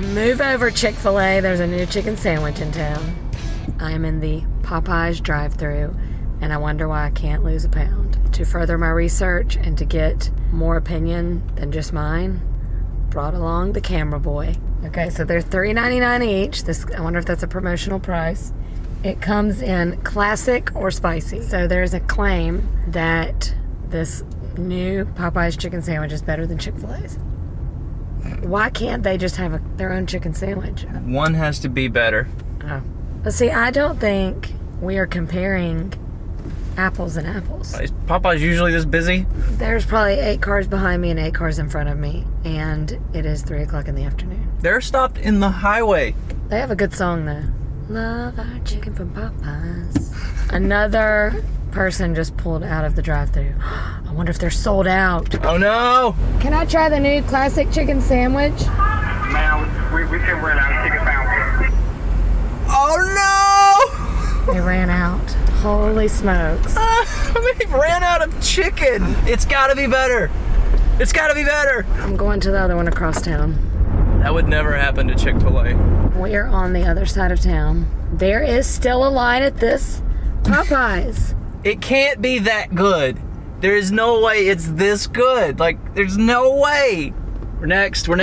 Move over, Chick-fil-A. There's a new chicken sandwich in town. I am in the Popeyes drive-thru, and I wonder why I can't lose a pound. To further my research and to get more opinion than just mine, brought along the camera boy. Okay, so they're $3.99 each. I wonder if that's a promotional price. It comes in classic or spicy. So there's a claim that this new Popeyes chicken sandwich is better than Chick-fil-A's. Why can't they just have their own chicken sandwich? One has to be better. Oh. But see, I don't think we are comparing apples and apples. Is Popeyes usually this busy? There's probably 8 cars behind me and 8 cars in front of me, and it is 3 o'clock in the afternoon. They're stopped in the highway. They have a good song, though. Love our chicken from Popeyes. Another person just pulled out of the drive-thru. I wonder if they're sold out. Oh no! Can I try the new classic chicken sandwich? Ma'am, we can run out of chicken sandwich. Oh no! They ran out. Holy smokes. They ran out of chicken. It's gotta be better. It's gotta be better. I'm going to the other one across town. That would never happen to Chick-fil-A. We are on the other side of town. There is still a line at this Popeyes. It can't be that good. There is no way it's this good. Like, there's no way. We're next. I'm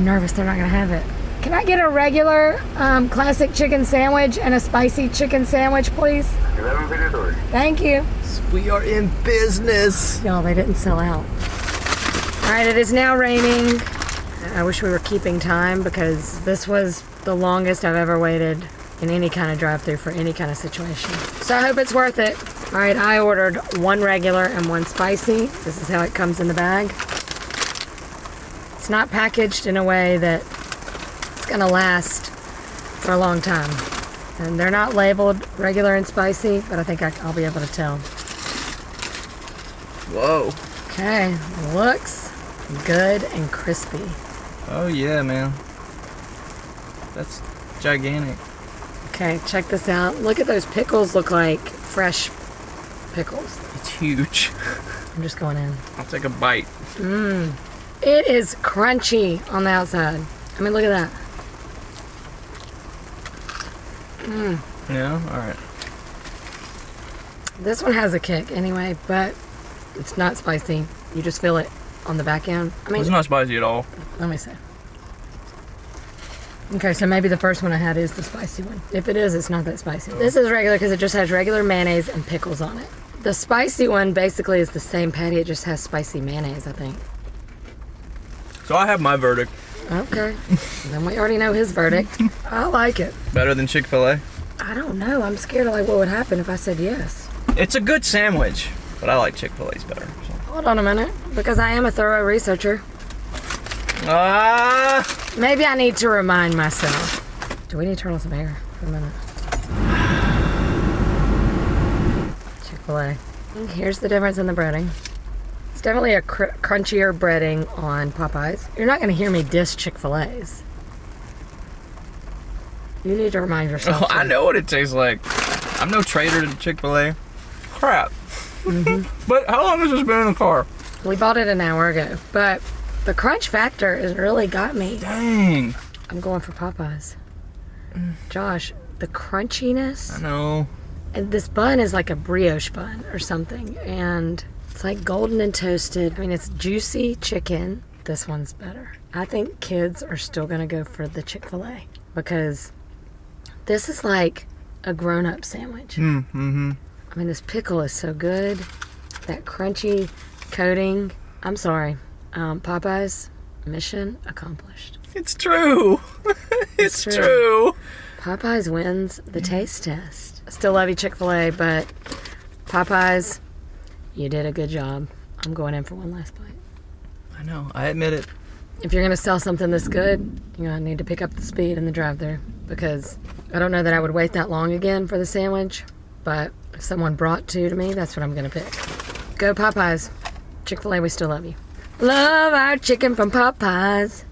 nervous they're not gonna have it. Can I get a regular classic chicken sandwich and a spicy chicken sandwich, please? 11:53. Thank you. We are in business. Y'all, they didn't sell out. All right, it is now raining. I wish we were keeping time because this was the longest I've ever waited in any kind of drive-thru for any kind of situation. So I hope it's worth it. All right, I ordered 1 regular and 1 spicy. This is how it comes in the bag. It's not packaged in a way that it's gonna last for a long time. And they're not labeled regular and spicy, but I think I'll be able to tell. Whoa. Okay, looks good and crispy. Oh yeah, man. That's gigantic. Okay, check this out. Look at those pickles, look like fresh pickles. It's huge. I'm just going in. I'll take a bite. It is crunchy on the outside. I mean, look at that. Yeah, alright. This one has a kick anyway, but it's not spicy. You just feel it on the back end. I mean, It's not spicy at all. let me see. Okay, so maybe the first one I had is the spicy one. If it is, it's not that spicy. This is regular because it just has regular mayonnaise and pickles on it. The spicy one basically is the same patty, it just has spicy mayonnaise, I think. So I have my verdict. Okay, then we already know his verdict. I like it. Better than Chick-fil-A? I don't know, I'm scared of like what would happen if I said yes. It's a good sandwich, but I like Chick-fil-A's better. So. Hold on a minute, because I am a thorough researcher. Maybe I need to remind myself. Do we need to turn on some air for a minute? Chick-fil-A. Here's the difference in the breading. It's definitely a crunchier breading on Popeyes. You're not going to hear me diss Chick-fil-A's. You need to remind yourself. Oh, I know what it tastes like. I'm no traitor to Chick-fil-A. Crap. But how long has this been in the car? We bought it an hour ago, but the crunch factor has really got me. Dang. I'm going for Popeyes. Josh, the crunchiness. I know. And this bun is like a brioche bun or something, and it's like golden and toasted. I mean, it's juicy chicken. This one's better. I think kids are still gonna go for the Chick-fil-A because this is like a grown-up sandwich. Mm-hmm. I mean, this pickle is so good. That crunchy coating. I'm sorry. Popeyes, mission accomplished. It's true. It's true. Popeyes wins the taste test. I still love you, Chick-fil-A, but Popeyes, you did a good job. I'm going in for one last bite. I know. I admit it. If you're going to sell something this good, you're going to need to pick up the speed in the drive-thru because I don't know that I would wait that long again for the sandwich, but if someone brought 2 to me, that's what I'm going to pick. Go Popeyes. Chick-fil-A, we still love you. Love our chicken from Popeyes.